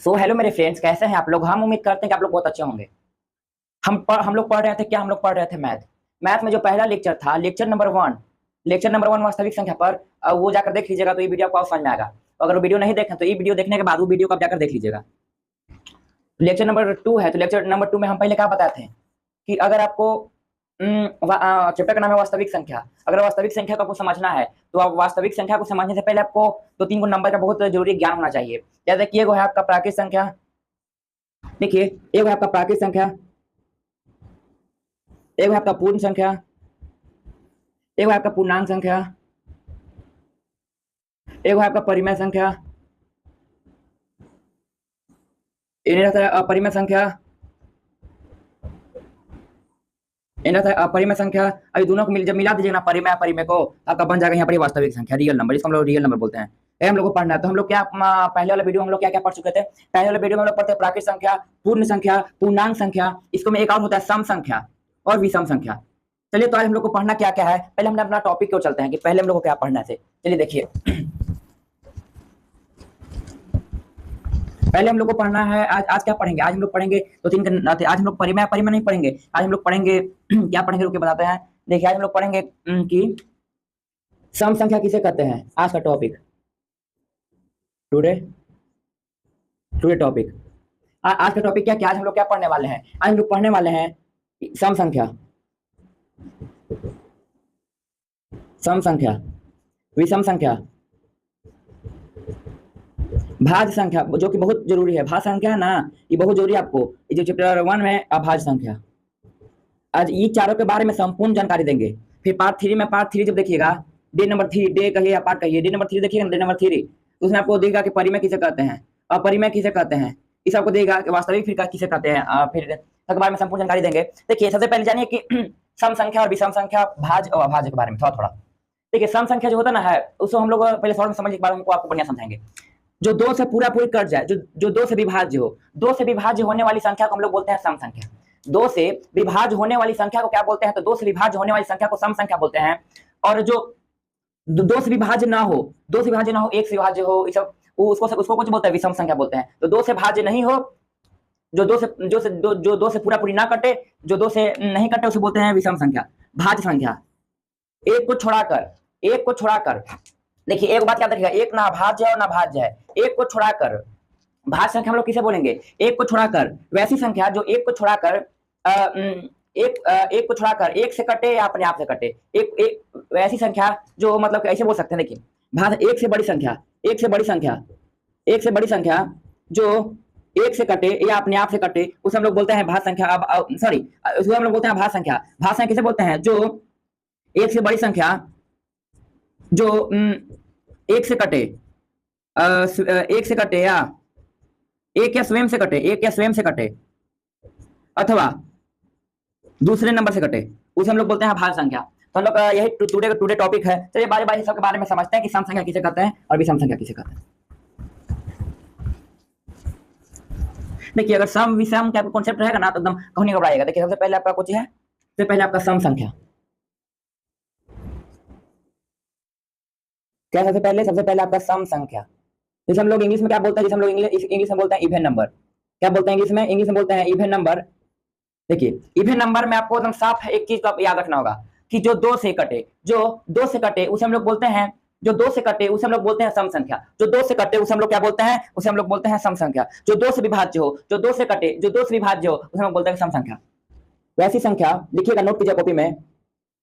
So hello मेरे friends, कैसे हैं आप लोग। हम उम्मीद करते हैं कि आप लोग बहुत अच्छे होंगे। हम लोग पढ़ रहे थे क्या, हम लोग पढ़ रहे थे मैथ। मैथ में जो पहला लेक्चर था, लेक्चर नंबर 1 वास्तविक संख्या पर, वो जाकर देख लीजिएगा तो ये वीडियो आपको समझ में आएगा। अगर वो वीडियो नहीं देखें तो ये वीडियो देखने के बाद वो वीडियो को आप जाकर देख लीजिएगा। लेक्चर नंबर 2 है, तो लेक्चर नंबर 2 में हम पहले क्या बताए थे कि अगर आपको चैप्टर का नाम है वास्तविक संख्या। अगर वास्तविक संख्या को आपको समझना है तो आप वास्तविक संख्या को समझने से पहले आपको 2-3 नंबर का बहुत जरूरी ज्ञान होना चाहिए। जैसे कि एगो है आपका प्राकृत संख्या, देखिए एगो है आपका प्राकृत संख्या, एगो है आपका पूर्ण संख्या, एगो है आपका पूर्णांक संख्या, एगो है आपका परिमेय संख्या, इन्हें रहता है अपरिमेय संख्या, इन्हें रहता है अपरिमेय संख्या। अभी दोनों को जब मिला दीजिएगा ना, परिमेय परिमेय को, आपका बन जाएगा यहाँ पर वास्तविक संख्या, रियल नंबर, जिसको हम लोग रियल नंबर बोलते हैं। ये हम लोग को पढ़ना है। तो हम लोग क्या पहले वाला वीडियो हम लोग क्या क्या पढ़ चुके थे। पहले वाले वीडियो में हम लोग पढ़ते हैं प्राकृत संख्या, पूर्ण संख्या, पूर्णांक संख्या, इसको में एक और होता है सम संख्या और विषम संख्या। चलिए तो आज हम लोग को पढ़ना क्या क्या है। पहले हम अपना टॉपिक को चलते हैं कि पहले हम लोग को क्या पढ़ना है। चलिए देखिए, पहले हम लोग को पढ़ना है आज क्या पढ़ेंगे। आज हम लोग पढ़ेंगे तो 3 आज हम लोग परिमेय परिमेय नहीं पढ़ेंगे। आज हम लोग पढ़ेंगे क्या पढ़ेंगे, रुक के बताते हैं। देखिए आज हम लोग पढ़ेंगे कि सम संख्या किसे कहते हैं। आज का टॉपिक, टुडे टॉपिक, आज का टॉपिक क्या क्या, आज हम लोग क्या पढ़ने वाले हैं। आज हम लोग पढ़ने वाले हैं सम संख्या, सम संख्या, विषम संख्या, भाज्य संख्या, जो कि बहुत जरूरी है। भाज्य संख्या है ना, ये बहुत जरूरी है आपको। ये जो चैप्टर 1 में अभाज्य संख्या, आज ये चारों के बारे में संपूर्ण जानकारी देंगे। फिर पार्ट 3 जब देखिएगा, डे नंबर 3, डे कहिए या पार्ट कहिए, डे नंबर 3 देखिएगा, डे नंबर 3 उसमें आपको देगा कि परिमेय किसे कहते हैं, अपरिमेय किसे कहते हैं, इस आपको देगा कि वास्तविक फिर किसे कहते हैं। फिर इसके बारे में संपूर्ण जानकारी देंगे। देखिए सबसे पहले जानिए कि सम संख्या और विषम संख्या, भाज्य और अभाज्य के बारे में थोड़ा थोड़ा। देखिए सम संख्या जो होता ना है, उसको हम लोग पहले शॉर्ट में समझने के बाद हमको आपको बढ़िया समझाएंगे। जो 2 से पूरा पूरी कट जाए, जो 2 से विभाज्य हो, 2 से विभाज्य होने वाली संख्या को हम लोग बोलते हैं सम संख्या। 2 से विभाज्य होने वाली संख्या को क्या बोलते हैं, तो 2 से विभाज्य होने वाली संख्या को सम संख्या बोलते हैं। और जो 2 से विभाज्य ना हो, 2 से विभाज्य ना हो, 1 से विभाज्य हो, ये सब उसको कुछ बोलते हैं विषम संख्या बोलते हैं। तो 2 से भाज्य नहीं हो, जो 2 से पूरा पूरी ना कटे, जो 2 से नहीं कटे, उसे बोलते हैं विषम संख्या। भाज्य संख्या, एक को छोड़ाकर देखिए एक बात याद रखिएगा, एक ना भाज्य है और ना भाज्य है। एक को छोड़ाकर भाज्य संख्या हम लोग किसे बोलेंगे, एक को छोड़ाकर। वैसी संख्या जो एक को छोड़ाकर एक को छोड़ाकर एक से कटे या अपने आप से कटे, एक वैसी संख्या जो मतलब ऐसे बोल सकते हैं। देखिए भाज्य एक से बड़ी संख्या, एक से बड़ी संख्या जो एक से कटे या अपने आप से कटे, उसे हम लोग बोलते हैं भाज्य संख्या। अब सॉरी, उसे हम लोग बोलते हैं भाज्य संख्या। भाज्य संख्या किसे बोलते हैं, जो एक से बड़ी संख्या जो एक से कटे, एक से कटे या एक या स्वयं से कटे अथवा दूसरे नंबर से कटे, उसे हम लोग बोलते हैं भाज्य संख्या। तो हम लोग यही टुडे टॉपिक है। चलिए बारी बारी सबके बारे में समझते हैं कि सम संख्या किसे कहते हैं और विषम संख्या किसे कहते हैं। देखिए अगर सम विषम का कॉन्सेप्ट रहेगा ना तो एकदम कहीं नहीं घबराइएगा। देखिए सबसे पहले आपका कुछ है, सबसे पहले आपका सम संख्या क्या, सबसे पहले आपका सम संख्या, जैसे हम लोग इंग्लिश में क्या बोलते हैं, जैसे हम लोग इंग्लिश में बोलते हैं इवन नंबर। क्या बोलते हैं इंग्लिश में बोलते हैं इवन नंबर। देखिए इवन नंबर में आपको एकदम साफ एक चीज का याद रखना होगा कि जो 2 से कटे उसे हम लोग बोलते हैं, जो 2 से कटे उसे हम लोग बोलते हैं सम संख्या। जो 2 से कटे उसे हम लोग क्या बोलते हैं, उसे हम लोग बोलते हैं सम संख्या। जो 2 से विभाज्य हो, जो 2 से कटे, जो 2 से विभाज्य हो, उसे हम लोग बोलते हैं सम संख्या। वैसी संख्या लिखिएगा, नोट कीजिए कॉपी में,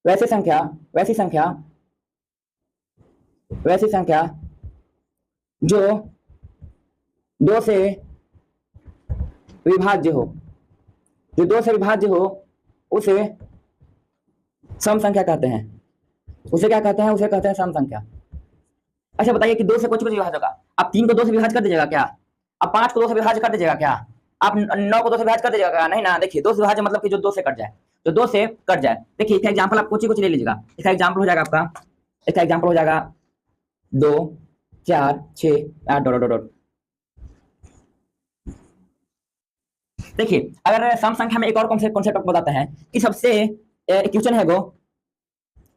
वैसी संख्या जो 2 से विभाज्य हो, उसे सम संख्या कहते हैं। उसे क्या कहते हैं, उसे कहते हैं सम संख्या। अच्छा बताइए कि 2 से कुछ विभाज्य होगा। आप 3 को 2 से विभाज्य कर दीजिएगा क्या, आप 5 को 2 से विभाज्य कर दीजिएगा क्या, आप 9 को 2 से विभाज्य कर दीजिएगा क्या, नहीं ना। देखिए 2 से विभाज्य मतलब कि जो 2 से कट जाए, जो 2 से कट जाए। देखिए इसका एग्जांपल आप कुछ ले लीजिएगा। इसका एग्जांपल हो जाएगा आपका, इसका एग्जांपल हो जाएगा 2, 4, 6, 8 डॉट डॉट डॉट। देखिए अगर सम संख्या में एक और कॉन्सेप्ट आपको बताते हैं कि सबसे क्वेश्चन है वो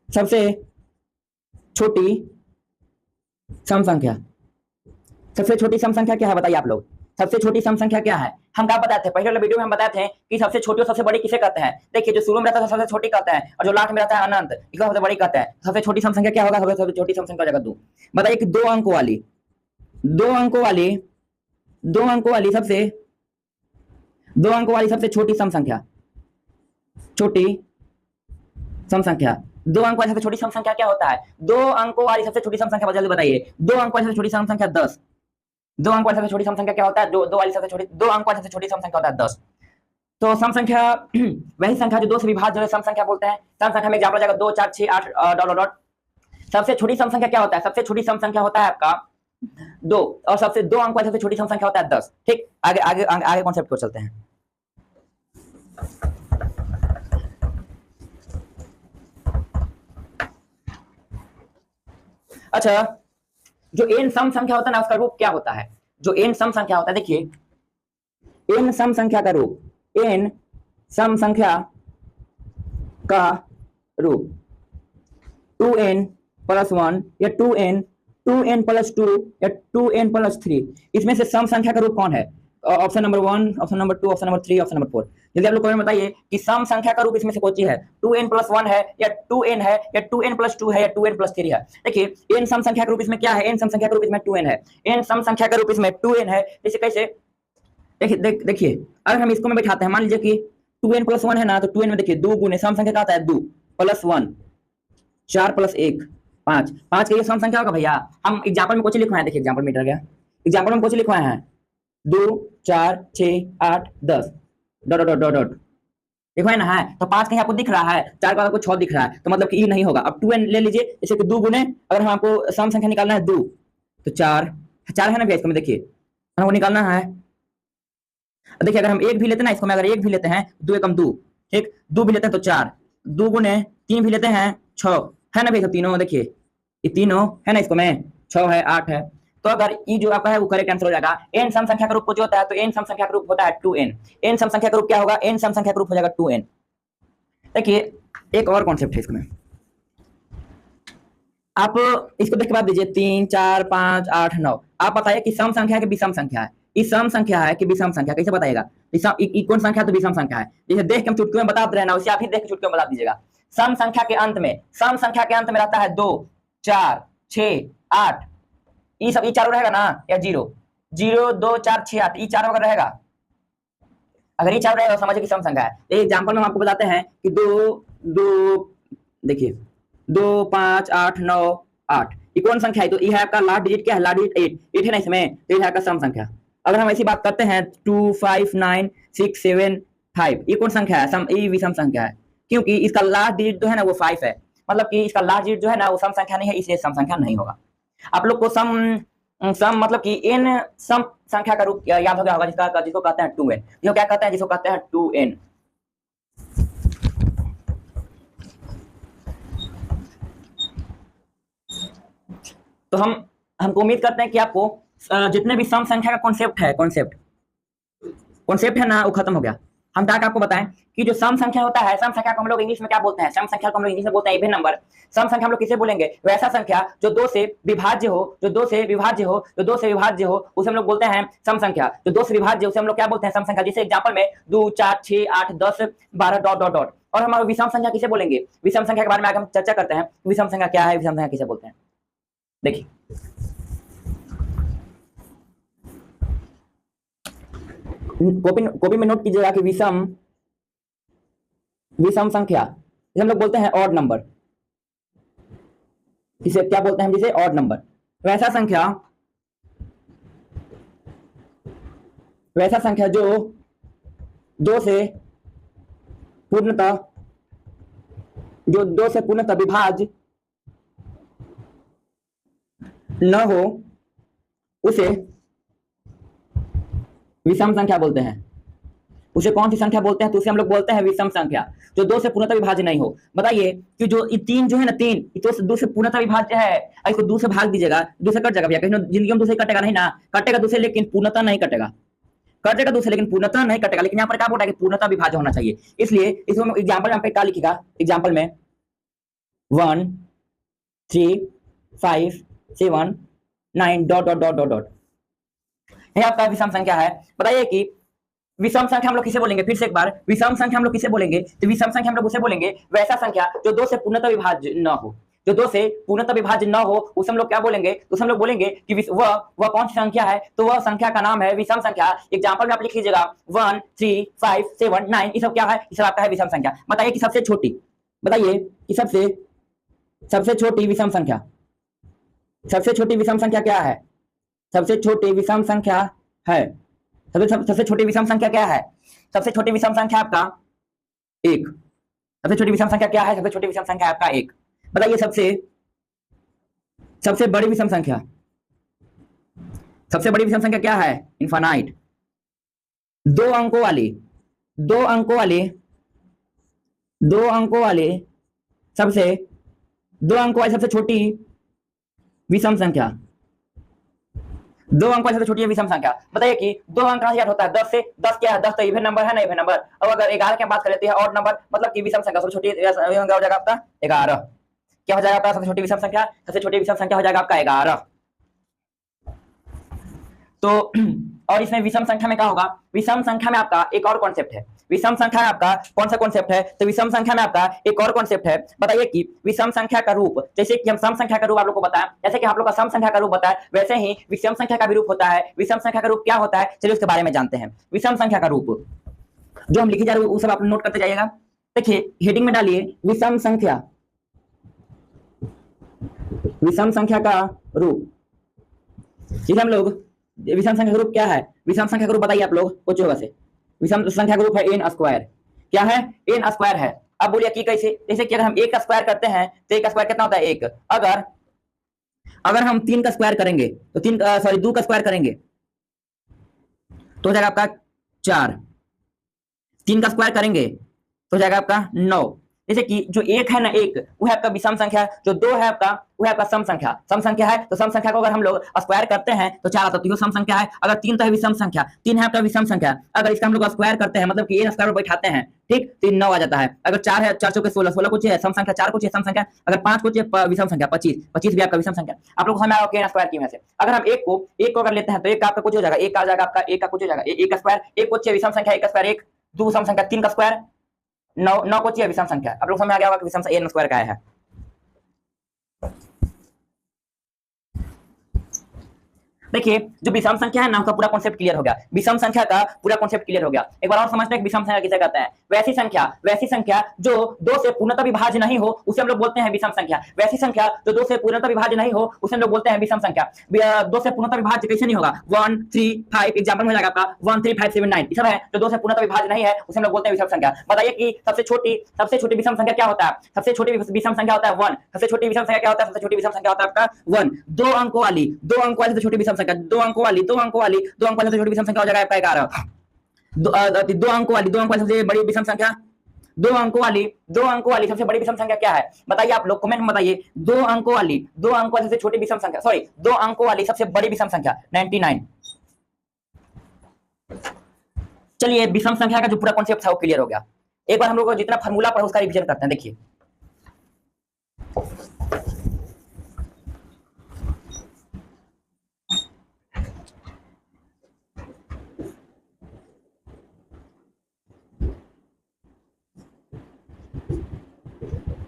सबसे छोटी सम संख्या। सबसे छोटी सम संख्या क्या है बताइए आप लोग। सबसे छोटी सम संख्या क्या है? हम क्या बताए थे पहले वाले वीडियो में? हम बताए थे कि सबसे छोटी और सबसे बड़ी किसे कहते हैं। देखिए, जो शुरू में रहता है सबसे छोटी कहते हैं, और जो लास्ट में रहता है अनंत, इसको सबसे बड़ी कहते हैं। सबसे छोटी सम संख्या क्या होगा? सबसे छोटी सम संख्या हो जाएगा 2। बताइए कि दो अंकों वाली सबसे छोटी सम संख्या, दो अंक वाली सबसे छोटी सम संख्या क्या होता है? दो अंकों वाली सबसे छोटी सम संख्या, जल्दी बताइए। दो अंक वाली सबसे छोटी सम संख्या 10। दो अंक वाली सबसे छोटी सम संख्या क्या होता है? दो अंक वाली सबसे छोटी सम संख्या होता है 10। तो सम संख्या वही संख्या जो 2 से विभाज्य सम संख्या बोलते हैं। सम संख्या में एग्जांपल हो जाएगा 2 4 6 8 डॉट डॉट डॉट। सबसे छोटी सम संख्या क्या होता है? सबसे छोटी सम संख्या होता है आपका 2, और सबसे दो अंक वाली सबसे छोटी सम संख्या होता है 10। ठीक, आगे आगे आगे कॉन्सेप्ट को चलते हैं। अच्छा, जो n सम संख्या होता है ना, उसका रूप क्या होता है? जो n सम संख्या होता है, देखिए, n सम संख्या का रूप, n सम संख्या का रूप 2n प्लस 1 या 2n प्लस 2 या 2n प्लस 3, इसमें से सम संख्या का रूप कौन है? Option number 1, option number 2, option number 3, option number 4। जल्दी आप लोग कमेंट में बताइए कि सम संख्या का रूप इसमें से कौन सी है? 2n प्लस 1 है, या 2n है, या 2n प्लस 2 है, या 2n प्लस 3 है। देखिए, n सम संख्या का रूप इसमें क्या है? n सम संख्या का रूप इसमें 2n है। n सम संख्या का रूप इसमें 2n है। जैसे कैसे? देखिए, अगर हम इसको में बैठाते हैं, मान लीजिए कि 2n प्लस 1 है ना, तो 2n में देखिए 2 गुने सम संख्या का आता है 2 प्लस 1, 4 प्लस 1 5। 5 का ये सम संख्या होगा भैया। हम एग्जांपल में कुछ लिखवाए हैं, देखिए एग्जांपल में इधर गया, एग्जांपल में कुछ लिखवाए हैं 2 4 6 8 10 डॉट डॉट डॉट डॉट, लिखवाए ना है। तो 5 कहीं आपको दिख रहा है, 4 का आपको 6 दिख रहा है, तो मतलब कि ये नहीं होगा। अब 2n ले लीजिए, जैसे कि 2 गुने, अगर हम आपको सम संख्या निकालना है 2, तो 4 है ना भैया, इसको में देखिए हमको निकालना है। देखिए, अगर हम 1 भी लेते हैं ना, इसको में अगर 1 भी लेते हैं, 2 एकम 2, ठीक, 2 भी लेते हैं तो 4, 2 गुने 3 भी लेते हैं 6, है ना भैया? सब तीनों देखिए, ये तीनों है ना, इसको में 6 है 8 है। तो अगर ये जो आपका है वो करेक्ट आंसर हो जाएगा। n सम संख्या का रूप जो होता है, तो n सम संख्या का रूप होता है 2n। n सम संख्या का रूप क्या होगा? n सम संख्या का रूप हो जाएगा 2n। देखिए, एक और कॉन्सेप्ट है इसमें, आप इसको देख के बाद दीजिए 3 4 5 8 9। आप बताइए कि सम संख्या है कि विषम संख्या है? ये सम संख्या है कि विषम संख्या? कैसे बताइएगा? कौन संख्या है तो विषम संख्या है। जैसे देख के हम चुटकी में बता रहे हैं ना, उसे आप ही देख के चुटकी में बता दीजिएगा। सम संख्या के अंत में रहता है 2 4 6 8, ये सब, ये चारों रहेगा ना, या 0 0 2 4 6 8, ये चारों अगर रहेगा, अगर ये चारों रहेगा तो समझिए कि सम संख्या है। एक एग्जांपल में हम आपको बताते हैं कि 2 देखिए 2 5 8 9 8, ये कौन संख्या है? तो ये है आपका लास्ट डिजिट क्या है? लास्ट डिजिट 8 है ना इसमें, तो ये है आपका सम संख्या। अगर हम ऐसी बात करते हैं 2 5 9 6 7 5, ये कौन संख्या है? ये विषम संख्या है, क्योंकि इसका लास्ट डिजिट जो है ना वो 5 है। मतलब कि इसका लास्ट डिजिट जो है ना वो सम संख्या नहीं है, इसलिए सम संख्या नहीं होगा। आप लोग को सम मतलब कि n सम संख्या का रूप याद हो गया होगा, जिसको कहते हैं 2n। जो क्या कहते हैं? जिसको कहते हैं 2n। तो हमको उम्मीद करते हैं कि आपको जितने भी सम संख्या का कॉन्सेप्ट है ना, वो खत्म हो गया। हम क्या आपको बताएं कि जो सम संख्या होता है, सम संख्या को हम लोग इंग्लिश में क्या बोलते हैं? सम संख्या को हम लोग इंग्लिश में बोलते हैं इवन नंबर। सम संख्या हम लोग किसे बोलेंगे? वैसा संख्या जो 2 से विभाज्य हो, उसे हम लोग बोलते हैं सम संख्या। जो 2 से विभाज्य, उसे हम लोग क्या बोलते हैं? सम संख्या। जैसे एग्जांपल में 2 4 6 8 10 12 डॉट डॉट डॉट। और हम विषम संख्या किसे बोलेंगे? विषम संख्या के बारे में आगे हम चर्चा करते हैं। विषम संख्या क्या है, विषम संख्या किसे बोलते हैं? देखिए, कॉपी में नोट कीजिएगा कि विषम संख्या हम लोग बोलते हैं ऑड नंबर। इसे क्या बोलते हैं? जिसे ऑड नंबर। वैसा संख्या जो 2 से पूर्णतः विभाज्य न हो, उसे विषम संख्या बोलते हैं। उसे कौन सी संख्या बोलते हैं? तो उसे हम लोग बोलते हैं विषम संख्या, जो 2 से पूर्णतः विभाज्य नहीं हो। बताइए कि जो ये 3 जो है ना, 3 तो 2 से पूर्णतः विभाज्य है। इसको 2 से भाग दीजिएगा, 2 से कट जाएगा भैया। कहीं जिंदगी में 2 से कटेगा नहीं ना, कटेगा 2 से लेकिन पूर्णतः नहीं कटेगा। कट जाएगा 2 से लेकिन पूर्णतः नहीं कटेगा। लेकिन यहाँ पर क्या बोला है कि पूर्णतः विभाज्य होना चाहिए। इसलिए इसमें एग्जाम्पल यहाँ पे क्या लिखेगा? एग्जाम्पल में 1 3 5 7 9 dot dot dot dot dot. है आपका विषम संख्या है। बताइए कि विषम संख्या हम लोग किसे बोलेंगे, फिर से एक बार, विषम संख्या हम लोग किसे बोलेंगे, तो विषम संख्या हम लोग उसे बोलेंगे वैसा संख्या जो 2 से पूर्णतः विभाज्य न हो, जो 2 से पूर्णतः विभाज्य न हो, उसे हम लोग क्या बोलेंगे, तो उसे हम लोग बोलेंगे कि वह कौन सी संख्या है, तो वह संख्या का नाम है विषम संख्या। एग्जांपल में आप लिख लीजिएगा 1 3 5 7 9, ये सब क्या है, ये सब आपका है विषम संख्या। बताइए कि सबसे छोटी, बताइए कि सबसे छोटी विषम संख्या, सबसे छोटी विषम संख्या क्या है, सबसे छोटी विषम संख्या है, सबसे छोटी विषम संख्या क्या है, सबसे छोटी विषम संख्या आपका 1। सबसे छोटी विषम संख्या क्या है, सबसे छोटी विषम संख्या आपका 1। बताइए सबसे बड़ी विषम संख्या, सबसे बड़ी विषम संख्या क्या है, इनफाइनाइट। 2 अंकों वाली, 2 अंकों वाली, 2 अंकों वाली सबसे, 2 अंकों वाली सबसे छोटी विषम संख्या, 2 अंक वाली सबसे छोटी विषम संख्या। बताइए कि 2 अंक कहां से होता है, 10 से। 10 क्या है, 10 तो इवन नंबर है ना, इवन नंबर। अब अगर 11 की बात कर लेते हैं ऑड नंबर, मतलब कि विषम संख्या सबसे छोटी हो जाएगा आपका 11। क्या हो जाएगा आपका सबसे छोटी विषम संख्या, सबसे छोटी विषम संख्या हो जाएगा आपका 11। तो और इसमें विषम संख्या में क्या होगा, विषम संख्या में आपका एक और कॉन्सेप्ट है, विषम संख्या में आपका कौन सा कॉन्सेप्ट है, तो विषम संख्या में आपका एक और कॉन्सेप्ट है। बताइए कि विषम संख्या का रूप, जैसे कि हम सम संख्या का रूप आप लोग को बताया, जैसे कि आप लोग का सम संख्या का रूप बताया, वैसे ही विषम संख्या का भी रूप होता है। विषम संख्या का रूप क्या होता है, चलिए उसके बारे में जानते हैं। विषम संख्या का रूप जो हम लिखे जा रहे हैं वो सब आप नोट करते जाइएगा। देखिए हेडिंग में डालिए विषम संख्या, विषम संख्या का रूप। हम लोग विषम संख्या का रूप क्या है, विषम संख्या का रूप बताइए आप लोग कुछ होगा से। विषम संख्या का रूप है n स्क्वायर। क्या है, n स्क्वायर है। अब बोलिए कि कैसे, जैसे कि अगर हम 1 का स्क्वायर करते हैं तो 1 का स्क्वायर कितना होता है 1। अगर हम 3 का स्क्वायर करेंगे तो 2 का स्क्वायर करेंगे तो हो जाएगा आपका 4। 3 का स्क्वायर करेंगे तो हो जाएगा आपका 9। जैसे कि जो 1 है ना, 1 वो है आपका विषम संख्या, जो 2 है आपका वो है आपका सम संख्या। सम संख्या है तो सम संख्या को अगर हम लोग स्क्वायर करते हैं तो 4 आता है, तो ये सम संख्या है। अगर 3 तो है विषम संख्या, 3 है आपका विषम संख्या, अगर इसका हम लोग स्क्वायर करते हैं मतलब कि n स्क्वायर पर बैठाते हैं, ठीक, तो 9 आ जाता है। अगर 4 है, 4 चौके 16, 16 कुछ है सम संख्या, 4 कुछ है सम संख्या, अगर 5 कुछ है विषम संख्या, 25, 25 भी आपका विषम संख्या। आप लोग को समझ आएगा n स्क्वायर की वजह से। अगर हम 1 को अगर लेते हैं तो 1 का आपका कुछ हो जाएगा, 1 का आ जाएगा आपका 1 का कुछ हो जाएगा 1 का स्क्वायर, 1 कुछ है विषम संख्या, 1 का स्क्वायर 1, 2 सम संख्या, 3 का स्क्वायर 9 को चाहिए विषम संख्या। आप लोग समझ आ गया होगा कि विषम n स्क्वायर का है। देखिए जो विषम संख्या है ना उसका पूरा कॉन्सेप्ट क्लियर हो गया, विषम संख्या का पूरा कॉन्सेप्ट क्लियर हो गया। एक बार और समझते हैं कि विषम संख्या किसे कहते हैं। वैसी संख्या जो 2 से पूर्णतः विभाज्य नहीं हो उसे हम लोग बोलते हैं विषम संख्या। वैसी संख्या जो 2 से पूर्णतः विभाज्य नहीं हो उसे हम लोग बोलते हैं विषम संख्या। 2 से पूर्णतः विभाज्य कैसे नहीं होगा, 1 3 5 एग्जांपल हो जाएगा आपका 1 3 5 7 9, ये सब है जो 2 से पूर्णतः विभाज्य नहीं है उसे हम लोग बोलते हैं विषम संख्या। बताइए कि सबसे छोटी विषम संख्या क्या होता है, सबसे छोटी विषम संख्या होता है 1। सबसे छोटी विषम संख्या क्या होता है, सबसे छोटी विषम संख्या होता है आपका 1। 2 अंकों वाली सबसे छोटी विषम संख्या, 2 अंकों वाली सबसे छोटी विषम संख्या हो जाएगा आपका 11। 2 अंकों वाली सबसे बड़ी विषम संख्या, 2 अंकों वाली सबसे बड़ी विषम संख्या क्या है, बताइए आप लोग कमेंट में बताइए। 2 अंकों वाली सबसे छोटी विषम संख्या, सॉरी 2 अंकों वाली सबसे बड़ी विषम संख्या 99। चलिए विषम संख्या का जो पूरा कॉन्सेप्ट था वो क्लियर हो गया। एक बार हम लोग जितना फार्मूला पढ़ा उसका रिवीजन करते हैं। देखिए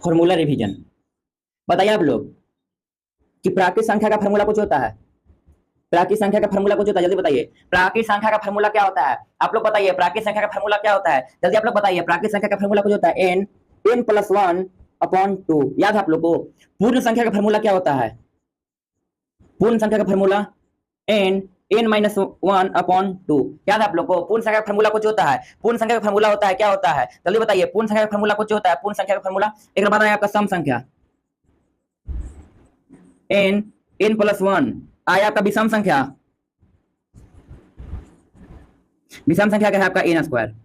फॉर्मूला रिवीजन, बताइए आप लोग कि प्राकृत संख्या का फार्मूला कुछ होता है, प्राकृत संख्या का फार्मूला कुछ होता है, जल्दी बताइए। प्राकृत संख्या का फार्मूला क्या होता है, आप लोग बताइए। प्राकृत संख्या का फार्मूला क्या होता है, जल्दी आप लोग बताइए। प्राकृत संख्या का फार्मूला कुछ होता है n + 1/2। याद है आप लोग को। पूर्ण संख्या का फार्मूला क्या होता है, पूर्ण संख्या का फार्मूला n - 1/2। याद है आप लोग को। पूर्ण संख्या का फार्मूला कुछ होता है, पूर्ण संख्या का फार्मूला होता है क्या होता है, जल्दी बताइए। पूर्ण संख्या का फार्मूला कुछ होता है, पूर्ण संख्या का फार्मूला एक बार बताइए। आपका सम संख्या n + 1 आया आपका विषम संख्या, विषम संख्या क्या है आपका n स्क्वायर।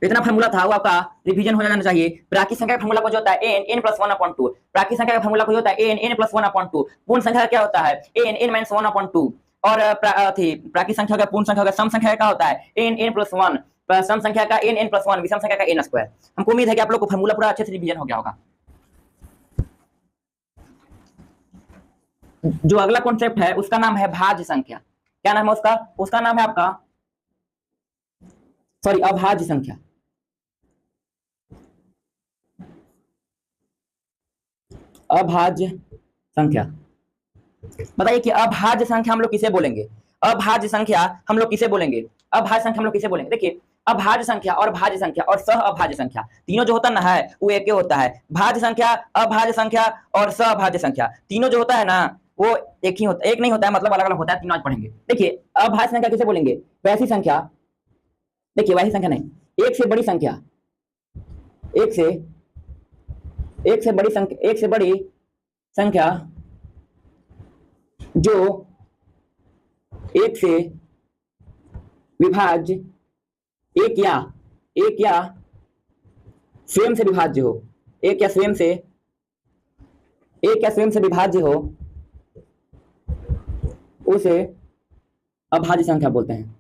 इतना फार्मूला था वो आपका रिवीजन हो जाना चाहिए। प्राकृत संख्या का फार्मूला कुछ होता है n + 1/2। प्राकृत संख्या का फार्मूला कुछ होता है n + 1/2। पूर्ण संख्या क्या होता है n - 1/2। और प्राकृत संख्या का पूर्ण संख्या का सम संख्या क्या होता है n + 1। सम संख्या का n + 1, विषम संख्या का n स्क्वायर। हमको उम्मीद है कि आप लोग को फार्मूला पूरा अच्छे से रिवीजन हो गया होगा। जो अगला कॉन्सेप्ट है उसका नाम है भाज्य संख्या। क्या नाम है उसका? उसका नाम है आपका, सॉरी, अभाज्य संख्या। अभाज्य संख्या। बताइए कि अभाज्य संख्या हम लोग किसे बोलेंगे? अभाज्य संख्या हम लोग किसे बोलेंगे? अभाज्य संख्या हम लोग किसे बोलेंगे? देखिए, अभाज्य संख्या और भाज्य संख्या और सह अभाज्य संख्या, तीनों जो होता है वो एक ही होता है। भाज्य संख्या, अभाज्य संख्या और सह अभाज्य संख्या, तीनों जो होता है ना वो एक ही होता है, एक नहीं होता है, मतलब अलग अलग होता है। तीनों आज पढ़ेंगे। देखिए, अभाज्य संख्या किसे बोलेंगे? वैसी संख्या, देखिए वैसी संख्या नहीं, एक से बड़ी संख्या, एक से बड़ी संख्या, एक से बड़ी संख्या जो एक से विभाज्य, एक या स्वयं से विभाज्य हो, एक या स्वयं से विभाज्य हो, उसे अभाज्य संख्या बोलते हैं।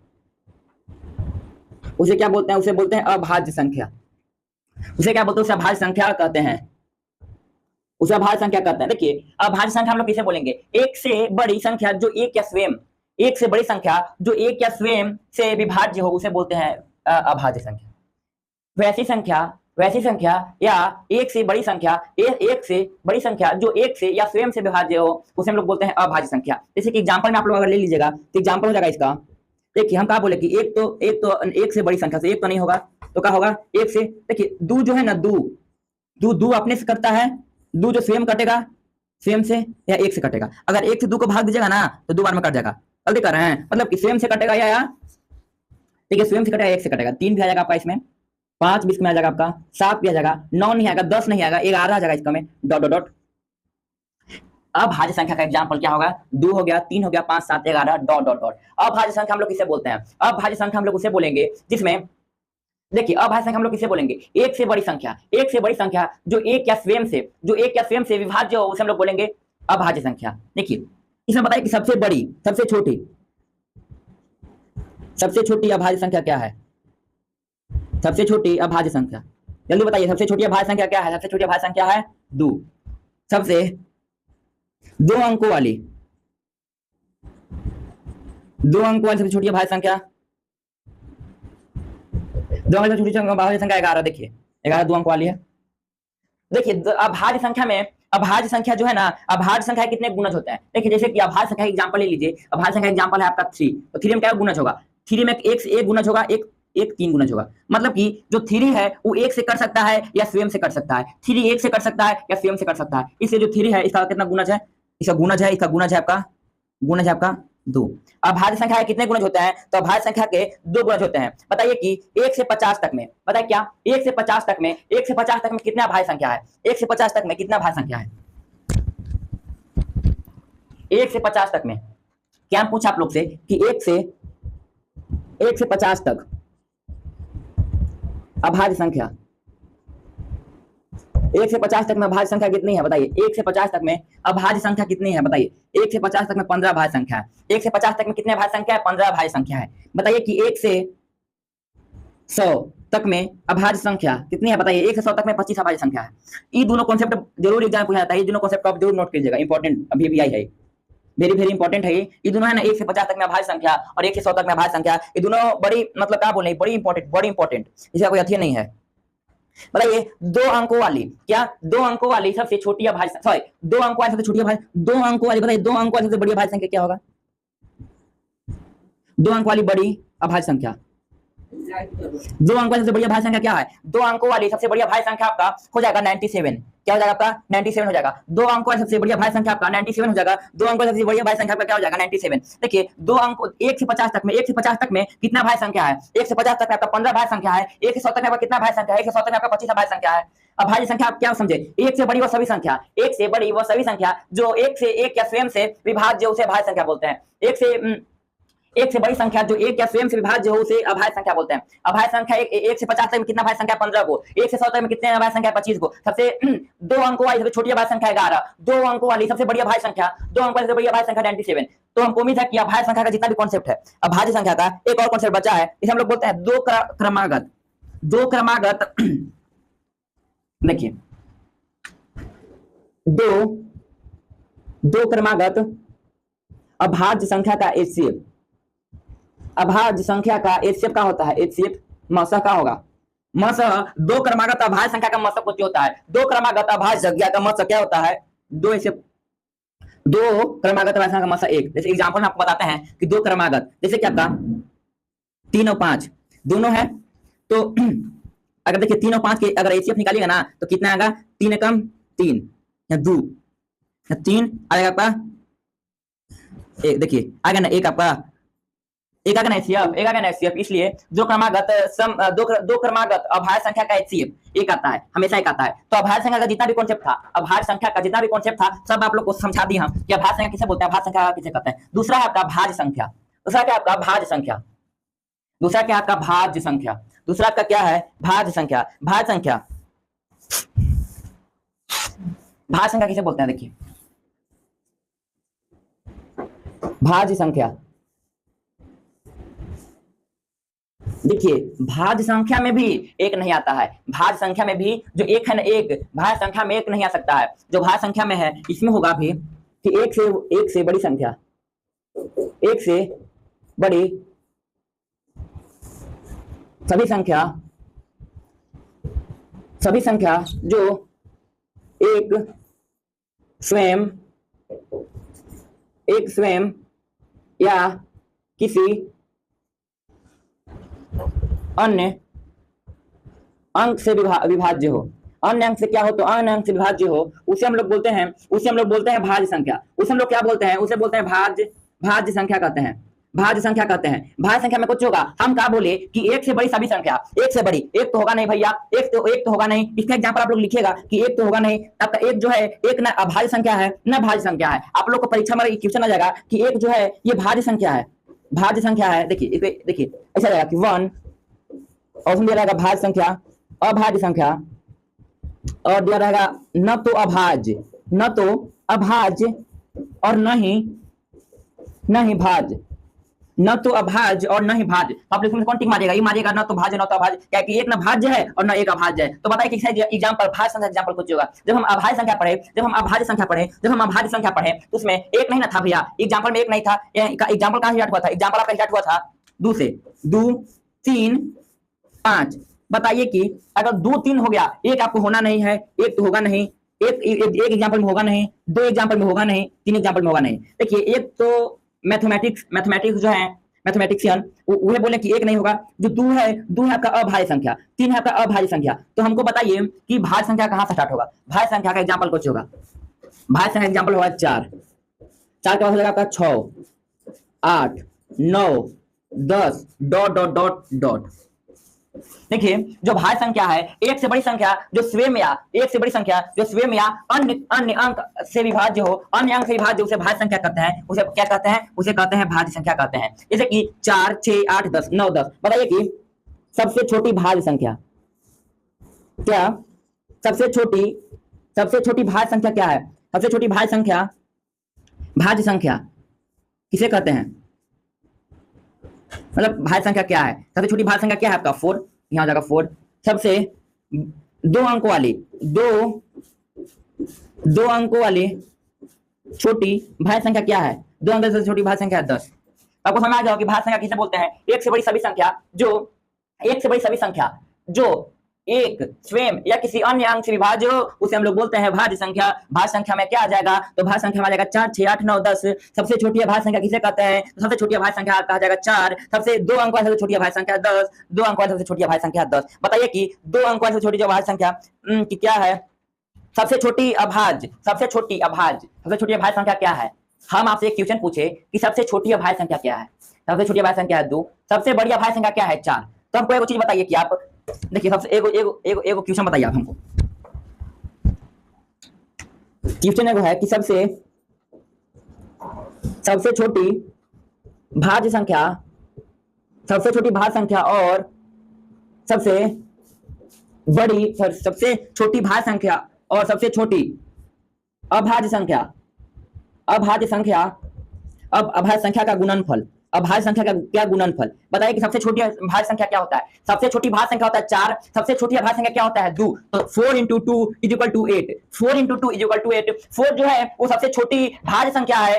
उसे क्या बोलते हैं? उसे बोलते हैं अभाज्य संख्या। उसे क्या बोलते हैं? उसे अभाज्य संख्या कहते हैं। उसे अभाज्य संख्या कहते हैं। देखिए, अभाज्य संख्या हम लोग किसे बोलेंगे? एक से बड़ी संख्या जो एक या स्वयं, एक से बड़ी संख्या जो एक या स्वयं से विभाज्य हो, उसे बोलते हैं अभाज्य संख्या। वैसी संख्या या एक से बड़ी संख्या, एक से बड़ी संख्या जो एक से या स्वयं से विभाज्य हो, उसे हम लोग बोलते हैं अभाज्य संख्या। जैसे कि एग्जांपल में आप लोग अगर ले लीजिएगा तो एग्जांपल हो जाएगा इसका। देखिए, हम क्या बोले कि एक से बड़ी संख्या से, एक तो नहीं होगा तो क्या होगा? एक से, देखिए दू जो है ना, दू अपने से कटता है, दू जो स्वयं कटेगा, स्वयं से या एक से कटेगा। अगर एक से दू को भाग दीजिएगा ना तो दो बार में कट जाएगा। जल्दी कर रहे हैं, मतलब कि स्वयं से कटेगा या ठीक है, स्वयं से कटेगा, एक से कटेगा। 3 भी आ जाएगा आपका इसमें, 5 20 में आ जाएगा आपका, 7 भी आ जाएगा, 9 नहीं आएगा, 10 नहीं आएगा, 11 आ जाएगा इसका में, डॉट डॉट डॉट। अब भाज्य संख्या का एग्जांपल क्या होगा? 2 हो गया, 3 हो गया, 5 7 11 डॉट डॉट डॉट। अब भाज्य संख्या हम लोग किसे बोलते हैं? अब भाज्य संख्या हम लोग उसे बोलेंगे जिसमें, देखिए अभाज्य संख्या हम लोग किसे बोलेंगे? एक से बड़ी संख्या, एक से बड़ी संख्या जो एक या स्वयं से विभाज्य हो, उसे हम लोग बोलेंगे अभाज्य संख्या। देखिए, इसमें बताइए कि सबसे बड़ी, सबसे छोटी अभाज्य संख्या क्या है? सबसे छोटी अभाज्य संख्या, जल्दी बताइए, सबसे छोटी अभाज्य संख्या क्या है? सबसे छोटी अभाज्य संख्या है 2। सबसे 2 अंकों वाली, 2 अंकों वाली सबसे छोटी अभाज्य संख्या, 2 अंकों छोटी अभाज्य संख्या 11। देखिए 11 2 अंक वाली है। देखिए, अभाज्य संख्या में, अभाज्य संख्या जो है ना, अभाज्य संख्या कितने गुणज होते हैं? देखिए, जैसे कि अभाज्य संख्या एग्जांपल ले लीजिए। अभाज्य संख्या एग्जांपल है आपका 3, तो 3 में क्या गुणज होगा? 3 में 1 से 1 गुणज होगा, एक 3 गुणज होगा। मतलब कि जो 3 है वो 1 से कर सकता है या स्वयं से कर सकता है। 3 1 से कर सकता है या स्वयं से कर सकता है। इसलिए जो 3 है इसका कितना गुणज है? इसका गुणज है आपका 2। अभाज्य संख्या के कितने गुणज होते हैं? तो अभाज्य संख्या के 2 गुणज होते हैं। बताइए कि 1 से 50 तक में, बताइए क्या 1 से 50 तक में, 1 से 50 तक में कितना अभाज्य संख्या है? 1 से 50 तक में कितना अभाज्य संख्या है? 1 से 50 तक में क्या हम पूछा आप लोग से कि 1 से 50 तक अभाज्य संख्या, 1 से 50 तक में अभाज्य संख्या कितनी है? बताइए 1 से 50 तक में अभाज्य संख्या कितनी है? बताइए 1 से 50 तक में 15 अभाज्य संख्या है। 1 से 50 तक में कितने अभाज्य संख्या है? 15 अभाज्य संख्या है। बताइए कि 1 से 100 तक में अभाज्य संख्या कितनी है? बताइए 1 से 100 तक में 25 अभाज्य संख्या है। ये दोनों कॉन्सेप्ट जरूर एग्जाम पूछा जाता है, ये दोनों कॉन्सेप्ट आप जरूर नोट कीजिएगा, इंपॉर्टेंट अभी भी आई है, वेरी वेरी इंपॉर्टेंट है ये दोनों है ना। 1 से 50 तक में अभाज्य संख्या और 1 से 100 तक में अभाज्य संख्या, ये दोनों बड़ी, मतलब क्या बोले, बड़ी इंपॉर्टेंट, इसका कोई अध्ययन नहीं है। बताइए 2 अंकों वाली, क्या 2 अंकों वाली सबसे छोटी अभाज्य, सॉरी 2 अंकों वाली सबसे छोटी अभाज्य, 2 अंकों वाली, बताइए 2 अंकों वाली सबसे बड़ी अभाज्य संख्या क्या होगा? 2 अंक वाली बड़ी अभाज्य संख्या, 2 अंक वाली सबसे बड़ी अभाज्य संख्या क्या है? 2 अंकों वाली सबसे बड़ी अभाज्य संख्या आपका हो जाएगा 97। क्या हो जाएगा आपका? 97 हो जाएगा। 2 अंकों वाली सबसे बड़ी अभाज्य संख्या आपका 97 हो जाएगा। 2 अंकों वाली सबसे बड़ी अभाज्य संख्या आपका क्या हो जाएगा? 97। देखिए 2 अंक 1 से 50 तक में, 1 से 50 तक में कितना अभाज्य संख्या है? 1 से 50 तक में आपका 15 अभाज्य संख्या है। 1 से 100 तक में आपका कितना अभाज्य संख्या है? 1 से 100 तक में आपका 25 अभाज्य संख्या है। अभाज्य संख्या आप क्या समझे? एक से बड़ी वो सभी संख्या, एक से बड़ी वो सभी संख्या जो एक से एक या स्वयं से विभाज्य, उसे अभाज्य संख्या बोलते हैं। एक से बड़ी संख्या जो एक या स्वयं से विभाज्य हो उसे अभाज्य संख्या बोलते हैं। अभाज्य संख्या 1 से 50 तक में कितना अभाज्य संख्या? 15 को। 1 से 100 तक में कितने अभाज्य संख्या? 25 को। सबसे 2 अंकों वाली सबसे छोटी अभाज्य संख्या 11। 2 अंकों वाली सबसे बड़ी अभाज्य संख्या, 2 अंकों वाली सबसे बड़ी अभाज्य संख्या 97। तो हमको उम्मीद है कि अभाज्य संख्या का जितना भी कॉन्सेप्ट है, अभाज्य संख्या का एक और कॉन्सेप्ट बचा है, इसे हम लोग बोलते हैं दो क्रमागत देखिए दो क्रमागत अभाज्य संख्या का एचसीएफ। अभाज्य संख्या का एचसीएफ का होता है, एचसीएफ मसह का होगा। मसह दो क्रमागत अभाज्य संख्या का मसह कुछ होता है, दो क्रमागत अभाज्य संख्या का मसह क्या होता है, दो एचसीएफ, दो क्रमागत अभाज्य संख्या का मसह एक। जैसे एग्जांपल में आपको बताते हैं कि दो क्रमागत, जैसे कि आपका 3 और 5 दोनों है, तो अगर देखिए 3 और 5 के अगर एचसीएफ निकालिएगा ना तो कितना आएगा, 3 एकम 3 या 2 या 3 आएगा आपका एक, देखिए आएगा ना एक आपका, एक आएगा ना एचसीएफ, एक आएगा ना एचसीएफ। इसलिए दो क्रमागत दो क्रमागत अभाज्य संख्या का एचसीएफ एक आता है, हमेशा एक आता है। तो अभाज्य संख्या का जितना भी कॉन्सेप्ट था, अभाज्य संख्या का जितना भी कॉन्सेप्ट था, सब आप लोग को समझा दिया हम कि अभाज्य संख्या किसे बोलते हैं, अभाज्य संख्या किसे कहते हैं। दूसरा है आपका भाज्य संख्या, दूसरा क्या आपका भाज्य संख्या, दूसरा क्या आपका भाज्य संख्या, दूसरा आपका क्या है भाज्य संख्या। भाज्य संख्या, भाज्य संख्या किसे बोलते हैं, देखिए भाज्य संख्या, देखिए भाज्य संख्या में भी एक नहीं आता है, भाज्य संख्या में भी जो एक है ना, एक भाज्य संख्या में एक नहीं आ सकता है। जो भाज्य संख्या में है इसमें होगा भी कि एक से बड़ी संख्या, एक से बड़ी सभी संख्या जो एक स्वयं या किसी अन्य अंक से विभाज्य हो, अन्य अंक से क्या हो, तो अन्य अंक से विभाज्य हो, उसे हम लोग बोलते हैं भाज्य संख्या। उसे हम लोग क्या बोलते हैं, उसे बोलते हैं भाज्य संख्या कहते हैं, भाज्य संख्या कहते हैं। भाज्य संख्या में कुछ होगा, हम क्या बोले कि एक से बड़ी सभी संख्या, एक से बड़ी, एक तो होगा नहीं भैया, एक तो होगा नहीं। इसका एग्जांपल आप लोग लिखिएगा कि एक तो होगा नहीं, आपका एक जो है एक ना अभाज्य संख्या है ना भाज्य संख्या है। आप लोग को परीक्षा में क्वेश्चन आ जाएगा कि एक जो है ये भाज्य संख्या है, भाज्य संख्या है। देखिए ऐसा रहेगा कि 1 और उसमें दिया रहेगा भाज्य संख्या, अभाज्य संख्या, और दिया रहेगा न तो अभाज्य और न ही भाज्य, न तो अभाज्य और न ही भाज्य। तो आप इसमें कौन टिक मारिएगा, ये मारिएगा न तो भाज्य न तो अभाज्य, क्या कि एक ना भाज्य है और न एक अभाज्य है। तो बताइए कि एग्जांपल भाज्य संख्या एग्जांपल कुछ होगा। जब हम अभाज्य संख्या पढ़े तो उसमें एक नहीं ना था भैया, एग्जांपल में एक नहीं था। एग्जांपल कहां से स्टार्ट हुआ था, एग्जांपल आपका स्टार्ट हुआ था 2 से, 2 3 5। बताइए कि अगर 2 3 हो गया, एक आपको होना नहीं है, एक तो होगा नहीं, एक एग्जांपल में होगा नहीं, 2 एग्जांपल में होगा नहीं, 3 एग्जांपल में होगा नहीं। देखिए एक तो मैथमेटिक्स जो है मैथमेटिशियन वो बोले कि एक नहीं होगा। जो 2 है आपका अभाज्य संख्या, 3 है आपका अभाज्य संख्या। तो हमको बताइए कि भाज्य संख्या कहां से स्टार्ट होगा। भाज्य संख्या का एग्जांपल कुछ होगा, भाज्य संख्या एग्जांपल होगा 4 के बाद हो जाएगा आपका 6 8 9 10 डॉट। देखिए जो भाज्य संख्या है, एक से बड़ी संख्या जो स्वयं या अन्य अंक से विभाज्य हो, अन्य अंक से विभाज्य, उसे भाज्य संख्या कहते हैं। उसे क्या कहते हैं, उसे कहते हैं भाज्य संख्या कहते हैं। जैसे कि 4 6 8 10 9 10। बताइए कि सबसे छोटी भाज्य संख्या क्या, सबसे छोटी भाज्य संख्या क्या है, सबसे छोटी भाज्य संख्या किसे कहते हैं, मतलब भाज्य संख्या क्या है, सबसे छोटी भाज्य संख्या क्या है आपका 4, यहाँ जाएगा 4। सबसे 2 अंकों वाली छोटी भाज्य संख्या क्या है, 2 अंक से छोटी भाज्य संख्या 10। आपको समझ आ जाओ कि भाज्य संख्या किसे बोलते हैं, एक से बड़ी सभी संख्या जो एक स्वयं या किसी अन्य अंक से विभाज्य हो, उसे हम लोग बोलते हैं भाज्य संख्या। भाज्य संख्या में क्या आ जाएगा, तो भाज्य संख्या में आ जाएगा 4 6 8 9 10। सबसे छोटी भाज्य संख्या किसे कहते हैं, तो सबसे छोटी भाज्य संख्या कहा जाएगा 4। सबसे 2 अंक वाली सबसे छोटी भाज्य संख्या 10, 2 अंक वाली सबसे छोटी भाज्य संख्या 10। बताइए कि 2 अंक वाली सबसे छोटी जो भाज्य संख्या की क्या है, सबसे छोटी अभाज्य संख्या क्या है। हम आपसे एक क्वेश्चन पूछे कि सबसे छोटी अभाज्य संख्या क्या है, सबसे छोटी अभाज्य संख्या है 2, सबसे बड़ी अभाज्य संख्या क्या है 4। तो हमको एक चीज बताइए कि आप देखिए सबसे एगो क्वेश्चन बताइए आप हमको। क्वेश्चन एगो है कि सबसे छोटी भाज्य संख्या और सबसे छोटी भाज्य संख्या और सबसे छोटी अभाज्य संख्या का गुणनफल अभाज्य संख्या का क्या गुणनफल। बताइए कि सबसे छोटी भाज्य संख्या क्या होता है। सबसे छोटी भाज्य संख्या होता है 4, सबसे छोटी अभाज्य संख्या क्या होता है 2। तो 4 × 2 = 8, 4 × 2 = 8। 4 जो है वो सबसे छोटी भाज्य संख्या है,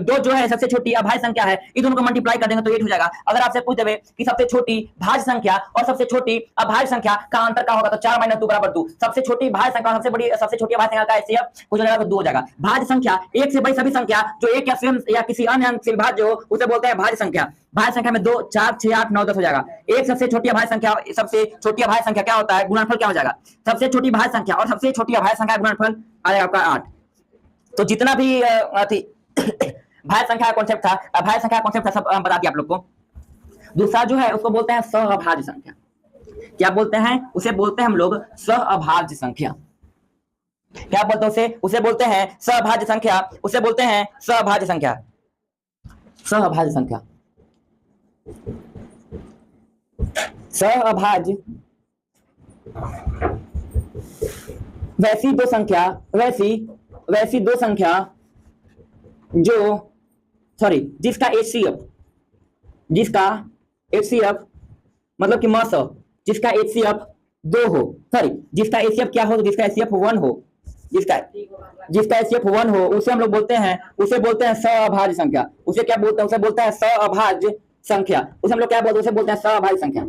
2 जो है सबसे छोटी अभाज्य संख्या है। इन दोनों को मल्टीप्लाई कर देंगे तो 8 हो जाएगा। अगर आपसे पूछ देवे कि सबसे छोटी भाज्य संख्या और सबसे छोटी अभाज्य संख्या का अंतर क्या होगा, तो 4 - 2 = 2। सबसे छोटी भाज्य संख्या सबसे छोटी अभाज्य संख्या का HCF हो जाएगा तो 2 हो जाएगा। भाज्य संख्या एक से बड़ी सभी संख्या जो एक या स्वयं या किसी अन्य अंक से विभाज्य हो उसे बोलते हैं भाज्य संख्या। भाज्य संख्या में 2, 4, 6, 8, 9, 10 हो जाएगा। एक सबसे छोटी अभाज्य संख्या, सबसे छोटी अभाज्य संख्या क्या होता है, गुणनफल क्या हो जाएगा। सबसे छोटी भाज्य संख्या और सबसे छोटी अभाज्य संख्या का गुणनफल आ जाएगा आपका 8। तो जितना भी भाज्य संख्या का कॉन्सेप्ट था, अभाज्य संख्या का कॉन्सेप्ट था, सब बता दिया आप लोग को। दूसरा जो है उसको बोलते हैं सहअभाज्य संख्या। क्या बोलते हैं उसे? बोलते हैं हम लोग सहअभाज्य संख्या। क्या बोलते हैं उसे बोलते हैं सहअभाज्य संख्या। उसे बोलते हैं सहअभाज्य संख्या। सहअभाज्य संख्या, सहअभाज्य वैसी दो संख्या जो जिसका HCF मतलब कि मस जिसका HCF 2 हो, जिसका HCF क्या हो, जिसका HCF 1 हो, जिसका HCF 1 हो उसे हम लोग बोलते हैं सहअभाज्य संख्या। उसे क्या बोलते हैं? उसे बोलते हैं सहअभाज्य संख्या। उसे हम लोग क्या बोलते हैं? उसे बोलते हैं सहअभाज्य संख्या।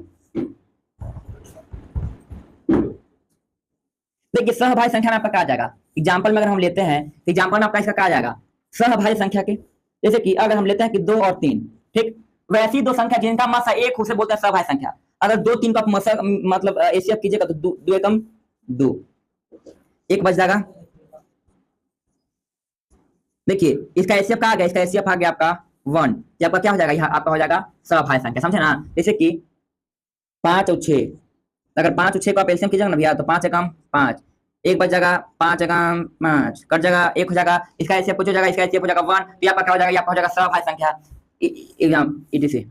देखिए सहअभाज्य संख्या में आपका क्या आ जाएगा। एग्जांपल में अगर हम लेते हैं तो एग्जांपल में आपका इसका क्या आ जाएगा सहअभाज्य संख्या के। जैसे कि अगर हम लेते हैं कि 2 और 3, ठीक, वैसी दो संख्या जिनका मासा 1 उसे बोलते हैं सहअभाज्य संख्या। अगर 2, 3 का मासा मतलब HCF कीजिएगा तो 2 एकम 2, 1 बच जाएगा। देखिए इसका HCF क्या आ गया, इसका HCF आ गया आपका 1। ये आपका क्या हो जाएगा, यहाँ आपका हो जाएगा सहअभाज्य संख्या, समझे ना। जैसे कि 5 और 6, अगर 5 और 6 को आप एलसीएम कीजिएगा ना भैया तो 5 एकम 5, 1 बच जाएगा, 5 एकम 5 कट जाएगा, 1 हो जाएगा। इसका HCF कुछ हो जाएगा, इसका HCF हो जाएगा 1। तो आपका क्या हो जाएगा, आपका हो जाएगा सहअभाज्य संख्या एग्जाम ETC।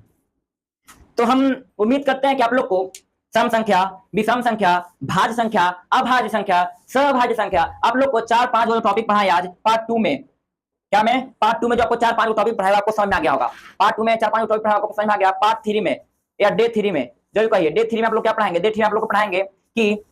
तो हम उम्मीद करते हैं कि आप लोग को सम संख्या, विषम संख्या, भाज्य संख्या, अभाज्य संख्या, सहभाज्य संख्या, आप लोग को 4-5 जो टॉपिक पढ़ाए आज पार्ट 2 में, क्या में पार्ट 2 में जो आपको 4-5 टॉपिक पढ़ाया आपको समझ में आ गया होगा। पार्ट 2 में 4-5 टॉपिक पढ़ाया आपको समझ में आ गया। पार्ट 3 में या डे 3 में जरूर कहिए, डे 3 में आप लोग क्या पढ़ाएंगे? डे 3 में आप लोग को पढ़ाएंगे कि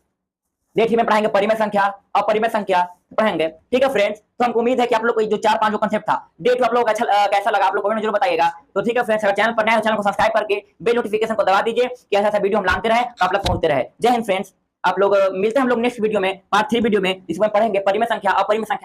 डे 3 में पढ़ाएंगे परिमेय संख्या, अपरिमेय संख्या पढ़ेंगे, ठीक है फ्रेंड्स। तो हमको उम्मीद है कि आप लोग को जो 4-5 जो कंसेप्ट था डे 2 आप लोग अच्छा कैसा लगा आप लोग कमेंट में जरूर बताइएगा। तो ठीक है फ्रेंड्स, अगर चैनल पर नए हो चैनल को सब्सक्राइब करके बेल नोटिफिकेशन को दबा दीजिए कि ऐसा वीडियो हम लाते रहे तो आप लोग पहुंचते रहे। जय हिंद फ्रेंड्स, आप लोग मिलते हैं हम लोग नेक्स्ट वीडियो में, पार्ट 3 वीडियो में, इसमें पढ़ेंगे परिमेय संख्या, अपरिमेय संख्या।